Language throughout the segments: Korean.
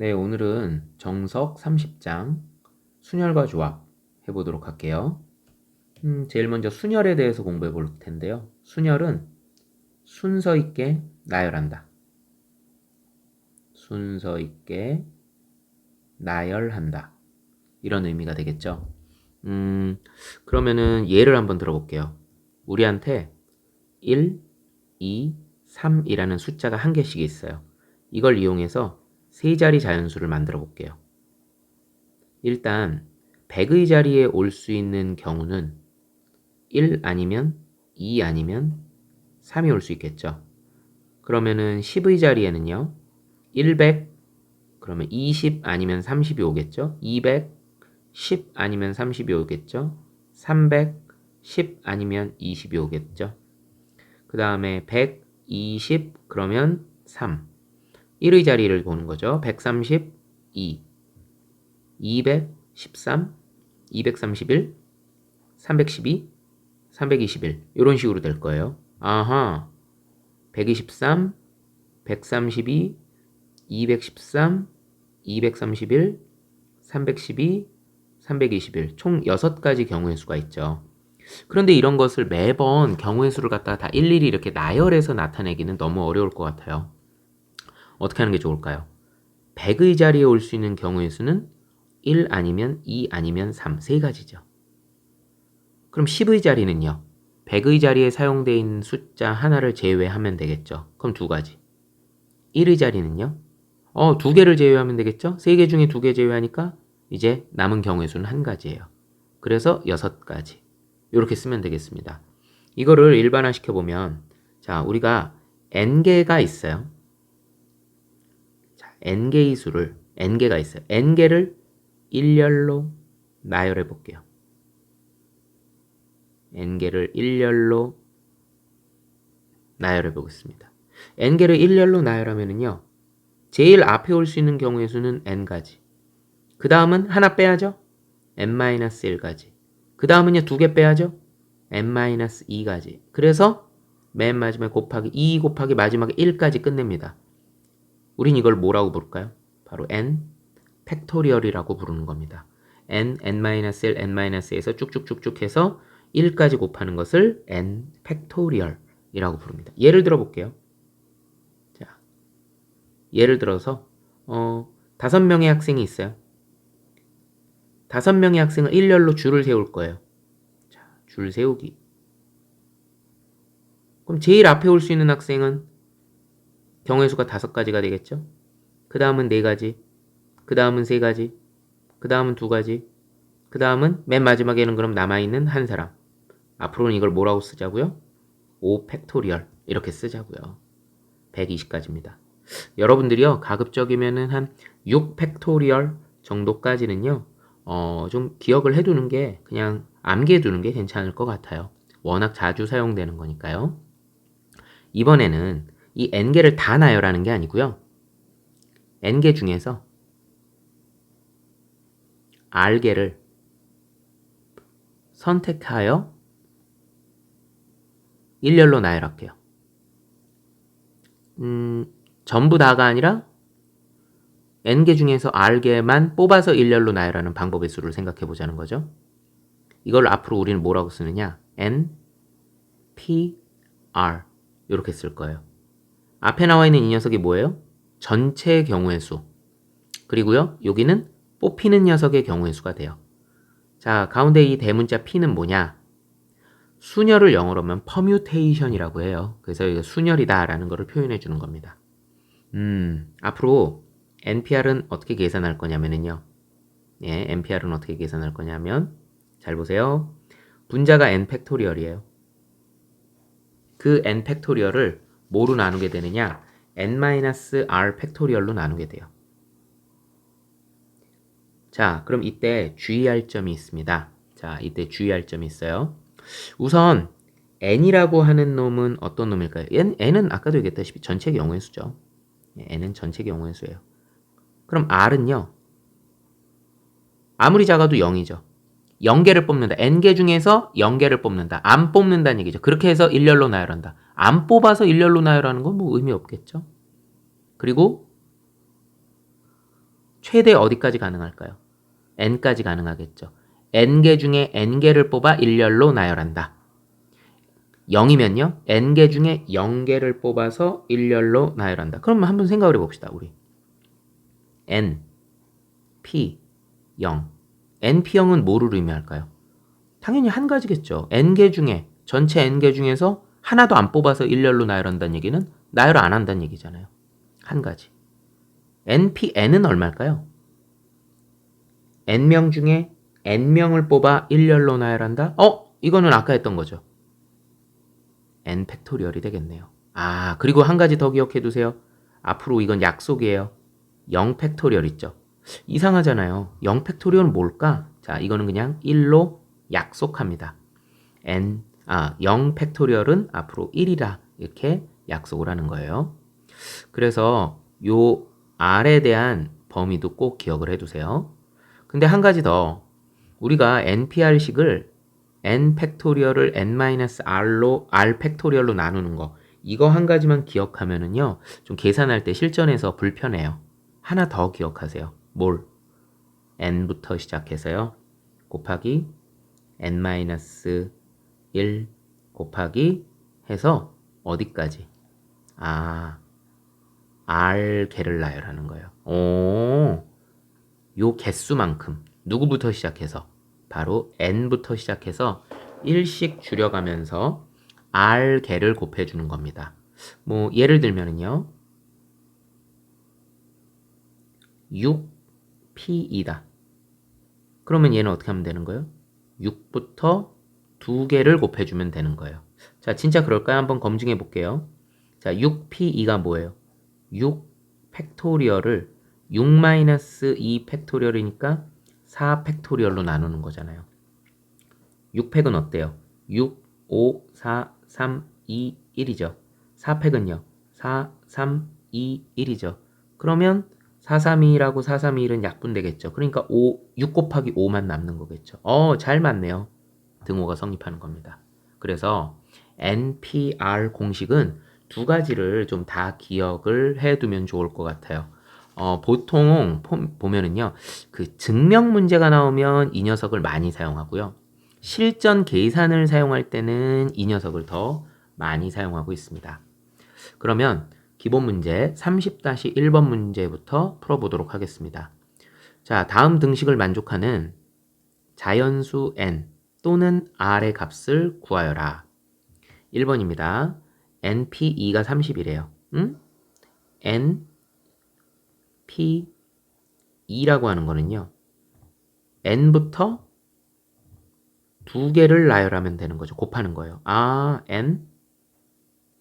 네, 오늘은 정석 30장 순혈과 조합 해보도록 할게요. 제일 먼저 순혈에 대해서 공부해 볼 텐데요. 순혈은 순서 있게 나열한다. 순서 있게 나열한다. 이런 의미가 되겠죠. 그러면은 예를 한번 들어볼게요. 우리한테 1, 2, 3이라는 숫자가 한 개씩 있어요. 이걸 이용해서 세 자리 자연수를 만들어 볼게요. 일단 100의 자리에 올 수 있는 경우는 1 아니면 2 아니면 3이 올 수 있겠죠. 그러면은 10의 자리에는요. 100 그러면 20 아니면 30이 오겠죠. 200 10 아니면 30이 오겠죠. 300 10 아니면 20이 오겠죠. 그 다음에 120 그러면 3 1의 자리를 보는 거죠. 130 2 213 231 312 321 이런 식으로 될 거예요. 아하 123 132 213 231 312 321 총 6가지 경우의 수가 있죠. 그런데 이런 것을 매번 경우의 수를 갖다가 다 일일이 이렇게 나열해서 나타내기는 너무 어려울 것 같아요. 어떻게 하는 게 좋을까요? 100의 자리에 올 수 있는 경우의 수는 1 아니면 2 아니면 3, 세 가지죠. 그럼 10의 자리는요? 100의 자리에 사용되어 있는 숫자 하나를 제외하면 되겠죠. 그럼 두 가지. 1의 자리는요? 두 개를 제외하면 되겠죠? 세 개 중에 두 개 제외하니까 이제 남은 경우의 수는 한 가지예요. 그래서 6가지. 이렇게 쓰면 되겠습니다. 이거를 일반화 시켜보면 자, 우리가 n개가 있어요. 자, n개의 수를 n개가 있어요. n개를 일렬로 나열해 볼게요. n개를 일렬로 나열해 보겠습니다. n개를 일렬로 나열하면은요. 제일 앞에 올 수 있는 경우의 수는 n가지. 그 다음은 하나 빼야죠. n-1가지. 그 다음은요. 두 개 빼야죠. n-2가지. 그래서 맨 마지막에 곱하기 2 곱하기 마지막에 1까지 끝냅니다. 우린 이걸 뭐라고 부를까요? 바로 n 팩토리얼이라고 부르는 겁니다. n-1, n-에서 쭉쭉쭉쭉 해서 1까지 곱하는 것을 n 팩토리얼이라고 부릅니다. 예를 들어 볼게요. 자, 예를 들어서 5명의 학생이 있어요. 5명의 학생을 일렬로 줄을 세울 거예요. 자, 줄 세우기. 그럼 제일 앞에 올 수 있는 학생은 경우의 수가 5가지가 되겠죠? 그 다음은 4가지, 그 다음은 3가지, 그 다음은 2가지, 그 다음은 맨 마지막에는 그럼 남아있는 한 사람. 앞으로는 이걸 뭐라고 쓰자고요? 5 팩토리얼 이렇게 쓰자고요. 120가지입니다. 여러분들이요 가급적이면은 한 6 팩토리얼 정도까지는요 좀 기억을 해두는 게 그냥 암기해두는 게 괜찮을 것 같아요. 워낙 자주 사용되는 거니까요. 이번에는 이 n개를 다 나열하는 게 아니고요. n개 중에서 r개를 선택하여 일렬로 나열할게요. 전부 다가 아니라 n개 중에서 r개만 뽑아서 일렬로 나열하는 방법의 수를 생각해 보자는 거죠. 이걸 앞으로 우리는 뭐라고 쓰느냐? n, p, r 이렇게 쓸 거예요. 앞에 나와 있는 이 녀석이 뭐예요? 전체 경우의 수. 그리고요, 여기는 뽑히는 녀석의 경우의 수가 돼요. 자, 가운데 이 대문자 p는 뭐냐? 순열을 영어로 하면 permutation이라고 해요. 그래서 이거 순열이다라는 것을 표현해 주는 겁니다. 앞으로 NPR은 어떻게 계산할 거냐면요. 예, NPR은 어떻게 계산할 거냐면 잘 보세요. 분자가 n 팩토리얼이에요. 그 n 팩토리얼을 뭐로 나누게 되느냐? n-r 팩토리얼로 나누게 돼요. 자, 그럼 이때 주의할 점이 있습니다. 자, 이때 주의할 점이 있어요. 우선 n이라고 하는 놈은 어떤 놈일까요? n은 아까도 얘기했다시피 전체 경우의 수죠. n은 전체 경우의 수예요. 그럼 r은요. 아무리 작아도 0이죠. 0개를 뽑는다. n개 중에서 0개를 뽑는다. 안 뽑는다는 얘기죠. 그렇게 해서 일렬로 나열한다. 안 뽑아서 일렬로 나열하는 건 뭐 의미 없겠죠. 그리고 최대 어디까지 가능할까요? n까지 가능하겠죠. n개 중에 n개를 뽑아 일렬로 나열한다. 0이면요. n개 중에 0개를 뽑아서 일렬로 나열한다. 그러면 한번 생각을 해봅시다. 우리 n, p, 0. n, p, 0은 뭐를 의미할까요? 당연히 한 가지겠죠. n개 중에 전체 n개 중에서 하나도 안 뽑아서 일렬로 나열한다는 얘기는 나열 안 한다는 얘기잖아요. 한 가지. np, n은 얼마일까요? n명 중에 n명을 뽑아 일렬로 나열한다? 이거는 아까 했던 거죠. n 팩토리얼이 되겠네요. 그리고 한 가지 더 기억해 두세요. 앞으로 이건 약속이에요. 0 팩토리얼 있죠. 이상하잖아요. 0 팩토리얼은 뭘까? 자, 이거는 그냥 1로 약속합니다. 0 팩토리얼은 앞으로 1이라 이렇게 약속을 하는 거예요. 그래서 요 R에 대한 범위도 꼭 기억을 해두세요. 근데 한 가지 더, 우리가 NPR식을 n 팩토리얼을 n-r로 r 팩토리얼로 나누는 거, 이거 한 가지만 기억하면은요 좀 계산할 때 실전에서 불편해요. 하나 더 기억하세요. 뭘? n부터 시작해서요 곱하기 n-1 곱하기 해서 어디까지? r 개를 나열하는 거예요. 요 개수만큼 누구부터 시작해서? 바로 n부터 시작해서 1씩 줄여가면서 r 개를 곱해주는 겁니다. 뭐 예를 들면은요 6p이다. 그러면 얘는 어떻게 하면 되는 거예요? 6부터 2개를 곱해주면 되는 거예요. 자, 진짜 그럴까요? 한번 검증해 볼게요. 자, 6p2가 뭐예요? 6 팩토리얼을 6-2 팩토리얼이니까 4 팩토리얼로 나누는 거잖아요. 6팩은 어때요? 6, 5, 4, 3, 2, 1이죠. 4팩은요? 4, 3, 2, 1이죠. 그러면 4, 3, 2라고 4, 3, 2, 1은 약분되겠죠. 그러니까 6 곱하기 5만 남는 거겠죠. 잘 맞네요. 등호가 성립하는 겁니다. 그래서 NPR 공식은 두 가지를 좀 다 기억을 해두면 좋을 것 같아요. 보통 보면은요, 그 증명 문제가 나오면 이 녀석을 많이 사용하고요. 실전 계산을 사용할 때는 이 녀석을 더 많이 사용하고 있습니다. 그러면 기본 문제 30-1번 문제부터 풀어보도록 하겠습니다. 자, 다음 등식을 만족하는 자연수 n 또는 r의 값을 구하여라. 1번입니다. np2가 30이래요. np2라고 하는 거는요. n부터 2개를 나열하면 되는 거죠. 곱하는 거예요.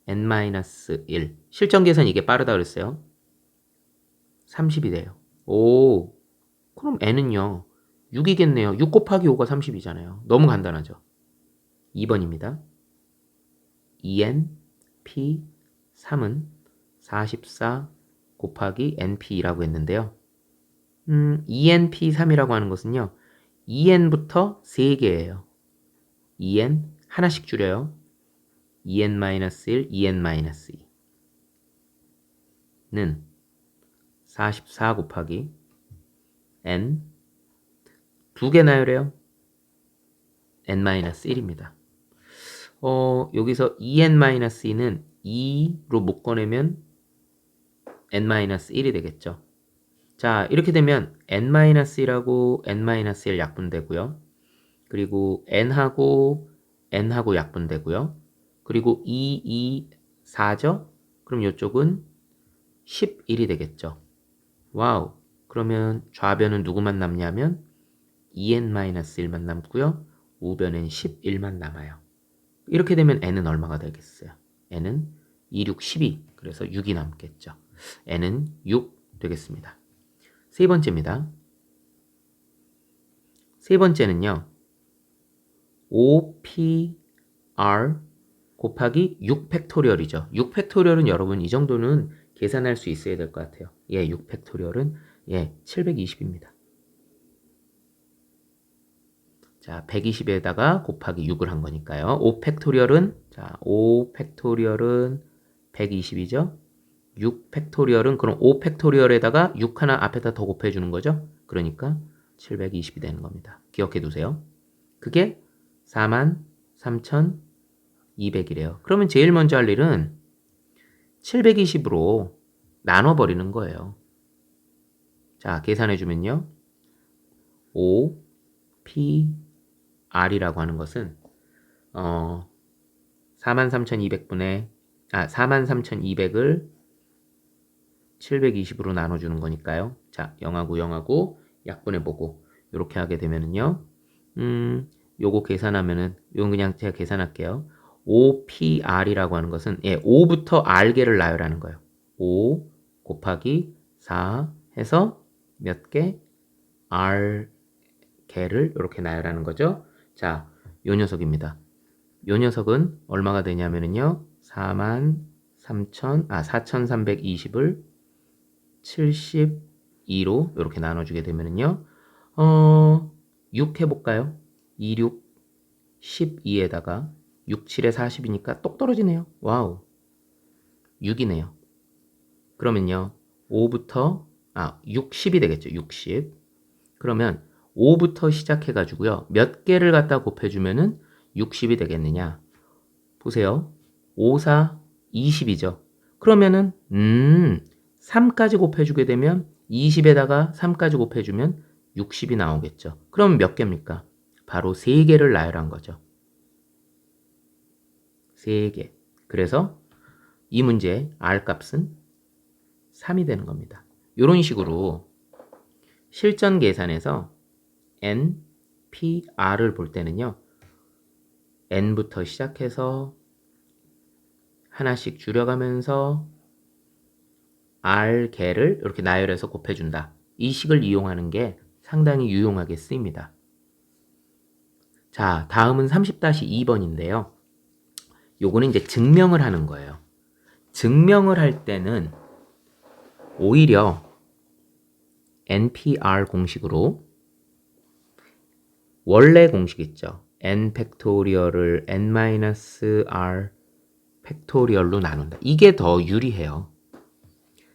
n-1. 실전 계산 이게 빠르다 그랬어요. 30이 돼요. 그럼 n은요. 6이겠네요. 6 곱하기 5가 30이잖아요. 너무 간단하죠. 2번입니다. en, p, 3은 44 곱하기 np라고 했는데요. enp3이라고 하는 것은요. en부터 3개예요. en 하나씩 줄여요. en-1, en-2는 44 곱하기 n 2개 나열해요. n-1입니다. 여기서 en-2는 2로 묶어내면 n-1이 되겠죠. 자, 이렇게 되면 n-1하고 n-1 약분되고요. 그리고 n하고 약분되고요. 그리고 2, 4죠? 그럼 이쪽은 11이 되겠죠. 와우. 그러면 좌변은 누구만 남냐면 en-1만 남고요. 우변은 11만 남아요. 이렇게 되면 n은 얼마가 되겠어요? n은 2, 6, 12. 그래서 6이 남겠죠. n은 6 되겠습니다. 세 번째입니다. 세 번째는요. 5pr 곱하기 6 팩토리얼이죠. 6 팩토리얼은 여러분 이 정도는 계산할 수 있어야 될 것 같아요. 6 팩토리얼은 720입니다. 자, 120에다가 곱하기 6을 한 거니까요. 5 팩토리얼은 120이죠. 6 팩토리얼은 그럼 5 팩토리얼에다가 6 하나 앞에다 더 곱해주는 거죠. 그러니까 720이 되는 겁니다. 기억해 두세요. 그게 43,200이래요. 그러면 제일 먼저 할 일은 720으로 나눠버리는 거예요. 자, 계산해주면요. 5 P R이라고 하는 것은 43,200을 720으로 나눠주는 거니까요. 자, 0하고 약분해보고 이렇게 하게 되면은요. 요거 계산하면은 요건 그냥 제가 계산할게요. 5PR이라고 하는 것은 5부터 R개를 나열하는 거예요. 5 곱하기 4 해서 몇 개? R개를 이렇게 나열하는 거죠. 자, 요 녀석입니다. 요 녀석은 얼마가 되냐면은요. 4,320을 72로 이렇게 나눠주게 되면은요. 6 해볼까요? 2, 6, 12에다가 6, 7에 40이니까 똑 떨어지네요. 와우. 6이네요. 그러면요. 5부터 60이 되겠죠. 60. 그러면 5부터 시작해가지고요. 몇 개를 갖다 곱해주면은 60이 되겠느냐. 보세요. 5, 4, 20이죠. 그러면은 3까지 곱해주게 되면 20에다가 3까지 곱해주면 60이 나오겠죠. 그럼 몇 개입니까? 바로 3개를 나열한 거죠. 3개. 그래서 이 문제의 R값은 3이 되는 겁니다. 이런 식으로 실전 계산에서 N, P, R을 볼 때는요. N부터 시작해서 하나씩 줄여가면서 R개를 이렇게 나열해서 곱해준다. 이 식을 이용하는 게 상당히 유용하게 쓰입니다. 자, 다음은 30-2번인데요. 요거는 이제 증명을 하는 거예요. 증명을 할 때는 오히려 NPR 공식으로 원래 공식 있죠. N 팩토리얼을 N-R 팩토리얼로 나눈다. 이게 더 유리해요.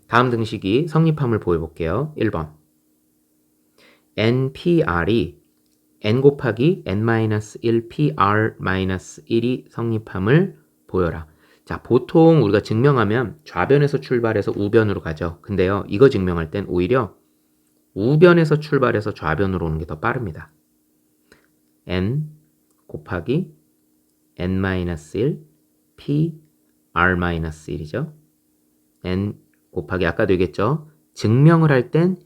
다음 등식이 성립함을 보여볼게요. 1번. NPR이 N 곱하기 N-1PR-1이 성립함을 보여라. 자, 보통 우리가 증명하면 좌변에서 출발해서 우변으로 가죠. 근데요, 이거 증명할 땐 오히려 우변에서 출발해서 좌변으로 오는 게 더 빠릅니다. N 곱하기 N-1 PR-1이죠. N 곱하기 아까도 얘기했죠. 증명을 할 땐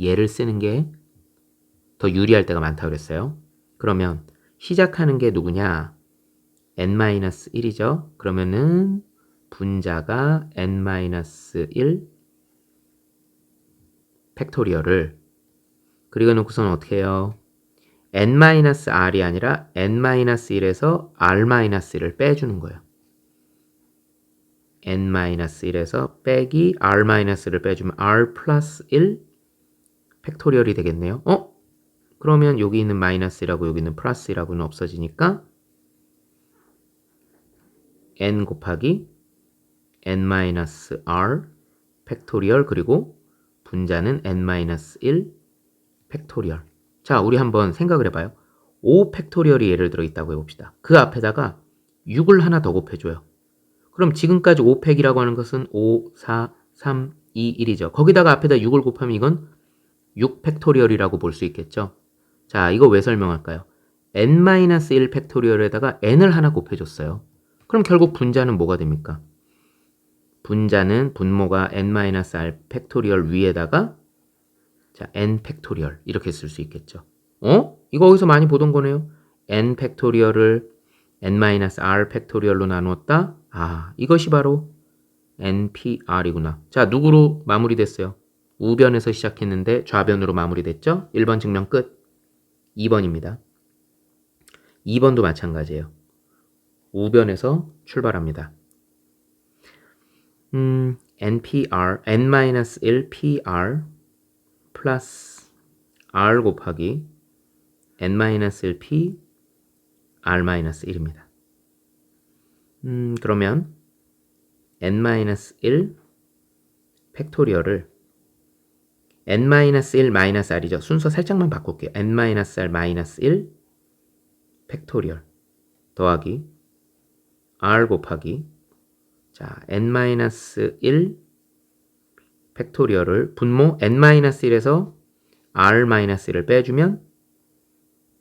얘를 쓰는 게 더 유리할 때가 많다고 그랬어요. 그러면 시작하는 게 누구냐? N-1이죠. 그러면은 분자가 N-1 팩토리얼을 그리고 놓고서는 어떻게 해요? N-R이 아니라 N-1에서 R-1을 빼주는 거예요. N-1에서 빼기 R-를 빼주면 R 플러스 1 팩토리얼이 되겠네요. 그러면 여기 있는 마이너스라고 여기 있는 플러스라고는 없어지니까 N 곱하기 N-R 팩토리얼 그리고 분자는 N-1 팩토리얼. 자, 우리 한번 생각을 해봐요. 5 팩토리얼이 예를 들어 있다고 해봅시다. 그 앞에다가 6을 하나 더 곱해줘요. 그럼 지금까지 5팩이라고 하는 것은 5, 4, 3, 2, 1이죠. 거기다가 앞에다 6을 곱하면 이건 6 팩토리얼이라고 볼 수 있겠죠. 자, 이거 왜 설명할까요? N-1 팩토리얼에다가 N을 하나 곱해줬어요. 그럼 결국 분자는 뭐가 됩니까? 분자는 분모가 N-R 팩토리얼 위에다가 자, N 팩토리얼 이렇게 쓸 수 있겠죠. 이거 어디서 많이 보던 거네요. N 팩토리얼을 N-R 팩토리얼로 나누었다. 이것이 바로 NPR이구나. 자, 누구로 마무리됐어요? 우변에서 시작했는데 좌변으로 마무리됐죠? 1번 증명 끝. 2번입니다. 2번도 마찬가지예요. 우변에서 출발합니다. NPR, N-1 PR 플러스 R 곱하기 N-1 P R-1입니다. 그러면 N-1 팩토리얼을 n-1-r이죠. 순서 살짝만 바꿀게요. n-r-1 팩토리얼 더하기 r 곱하기 자 n-1 팩토리얼을 분모 n-1에서 r-1을 빼주면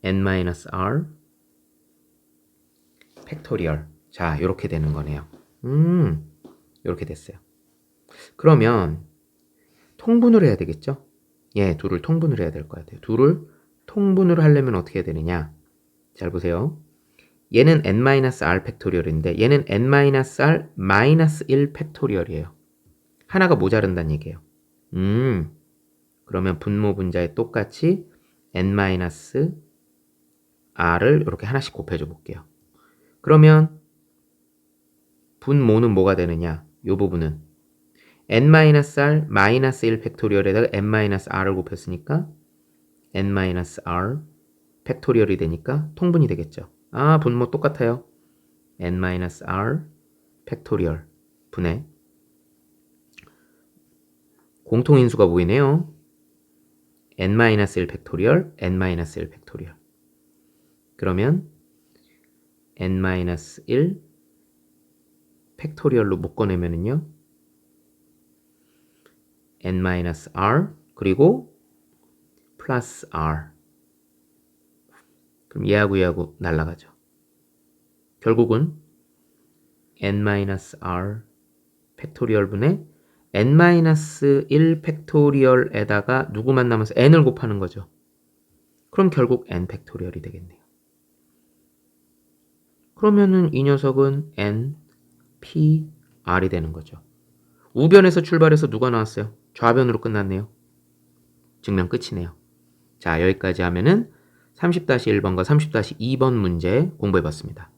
n-r 팩토리얼. 자, 요렇게 되는 거네요. 요렇게 됐어요. 그러면 통분을 해야 되겠죠? 예, 둘을 통분을 해야 될 것 같아요. 둘을 통분을 하려면 어떻게 해야 되느냐? 잘 보세요. 얘는 n-r 팩토리얼인데 얘는 n-r-1 팩토리얼이에요. 하나가 모자른다는 얘기예요. 그러면 분모 분자에 똑같이 n-r을 이렇게 하나씩 곱해줘 볼게요. 그러면 분모는 뭐가 되느냐? 이 부분은 n-r -1 팩토리얼에다가 n-r을 곱했으니까 n-r 팩토리얼이 되니까 통분이 되겠죠. 아, 분모 똑같아요. n-r 팩토리얼 분의 공통인수가 보이네요. n-1 팩토리얼, n-1 팩토리얼. 그러면 n-1 팩토리얼로 묶어내면은요. n-r 그리고 플러스 r. 그럼 얘하고 날라가죠. 결국은 n-r 팩토리얼 분의 n-1 팩토리얼에다가 누구만 남아서 n을 곱하는 거죠. 그럼 결국 n 팩토리얼이 되겠네요. 그러면은 이 녀석은 n, p, r이 되는 거죠. 우변에서 출발해서 누가 나왔어요? 좌변으로 끝났네요. 증명 끝이네요. 자, 여기까지 하면은 30-1번과 30-2번 문제 공부해봤습니다.